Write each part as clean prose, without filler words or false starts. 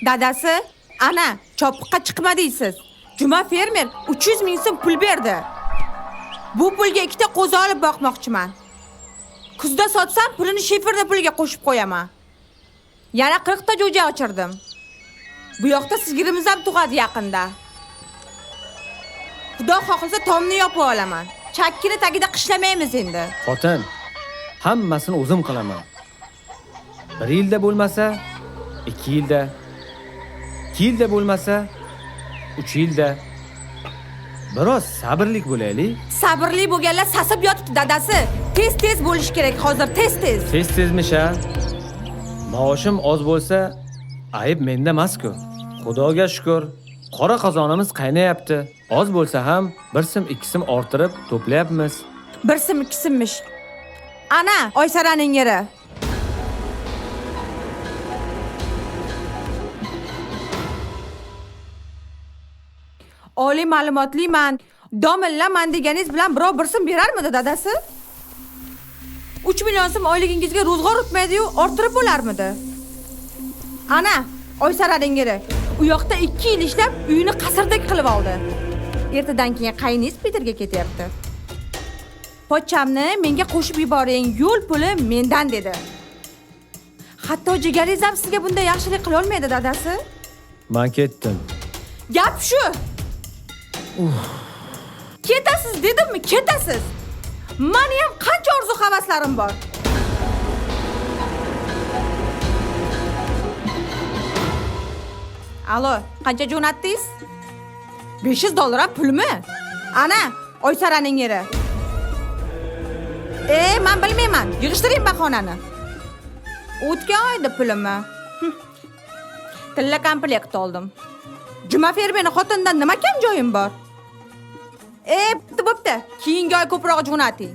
Dadasi, ana, chopiqqa chiqma deysiz. Juma fermer 300 ming so'm pul berdi. Bu pulga ikkita qo'zi olib boqmoqchiman. Kuzda sotsam, pulini shiferda pulga qo'shib qo'yaman. Yana 40 ta jo'ja ochirdim. Bu yoqda sigirimiz ham tug'adi yaqinda. Xudo xohlasa tomni yopib olaman. Chakkini tagida qishlamaymiz endi. Xotin, hammasini o'zim qilaman. 1 yilda bo'lmasa, 2 yilda, 2 yilda bo'lmasa, 3 yilda. Biroz sabrlik bo'laylik. Sabrli bo'lganlar sasib yotibdi dadasi. Tez bo'lish kerak hozir, tez. Tez-tezmish-a? Maoshim oz bo'lsa, ayb menda emas-ku. Xudoga shukr, qora qozonimiz qaynayapti. Oz bo'lsa ham 1 sim 2 sim orttirib to'playapmiz. 1 sim 2 simmish. Ana, Oysaraning yeri. Oliy ma'lumotliman, domillaman deganingiz bilan birov 1 sim berarmidi dadasi? 3 million so'm oyligingizga ro'zg'or o'tmaydi-yu, orttirib bo'larmidi? Ana, Oysaraning yeri. U yoqda 2 yil ishlab, uyini qasrdek qilib oldi. Ertadan keyin qayningiz Peterga ketyapti. Pochchamni menga qo'shib yuboring, yo'l puli mendan dedi. Hatto jigaringiz ham sizga bunday yaxshilik qila olmaydi dadasi. Men ketdim. Gap shu. Ketasiz dedimmi? Ketasiz. Meni ham qancha orzu-havaslarim bor. Alo, qancha jo'natdingiz? $500 ham pulmi? Ana, Oysaraning yeri. Men bilmayman. Yig'ishtiring bahonani. O'tgan oyda pulimni. Tilla komplekt oldim. Juma fermeni xotindan nima kam joyim bor? Bo'pti. Keyingi oy ko'proq jo'nating.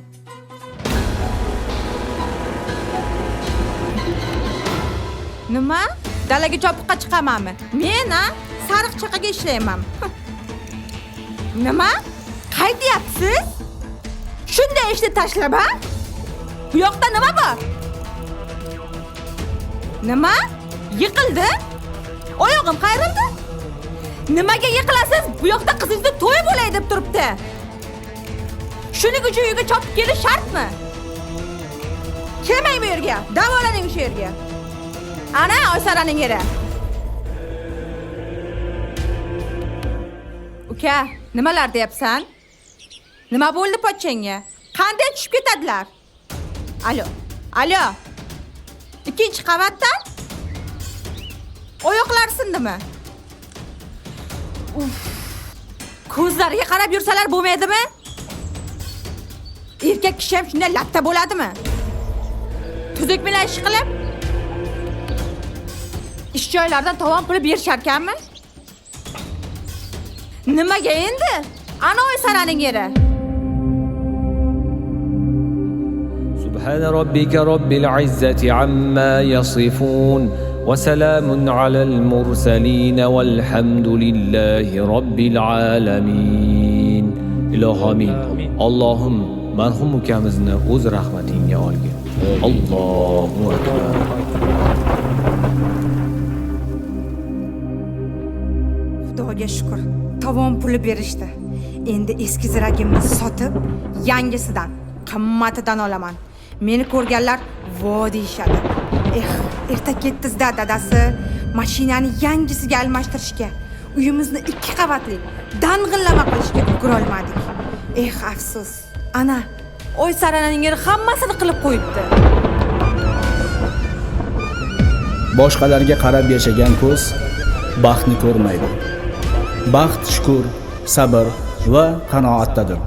Nima? Dalaga chopiqqa chiqamanmi? Men sariq chaqaga ishlayman. Nima? Qaytyapsiz? Shunday ishni tashlab, ha? Bu yoqda nima bor? Nima? Yiqildi? Oyog'im qayrildi? Nimaga yiqilasiz? Bu yoqda qizingizda to'y bo'lay deb turibdi. Shuning uchun uyga chopib kelish shartmi? Kelmang bu yerga. Davolaning o'sha yerga. Ana, Oysaraning yeri. Uka, nimalar deyapsan? Nima bo'ldi pochchangga? Qanday tushib ketadilar? Alo. 2-qavatdan? Oyoqlar sindimi? Ko'zlariga qarab yursalar bo'lmaydimi? Erkak kishi ham shunday latta bo'ladimi? Tuzuk bilan ish qilib ish joylaridan tovon puli berishar ekanmi? Nimaga endi? Ana Oysaraning yeri. سبحان ربك رب العزة عما يصفون وسلام على المرسلين والحمد لله رب العالمين. إلهامين. اللهم مرحوم ukamizni o'z rahmatingga olgin. Allohu akbar. Xudoga shukr. Tovon puli berishdi. Endi eski ziragimni sotib, yangisidan, qimmatidan olaman. Meni ko'rganlar vo deyshadi. Erta ketdizda dadasi mashinani yangisiga almashtirishga, uyimizni 2 qavatli dang'illama qilishga ulgura olmadik. Afsus. Ana, Oysaraning yeri hammasini qilib qo'yibdi. Boshqalarga qarab yashagan ko'z baxtni ko'rmaydi. Baxt shukur, sabr va qanoatdadir.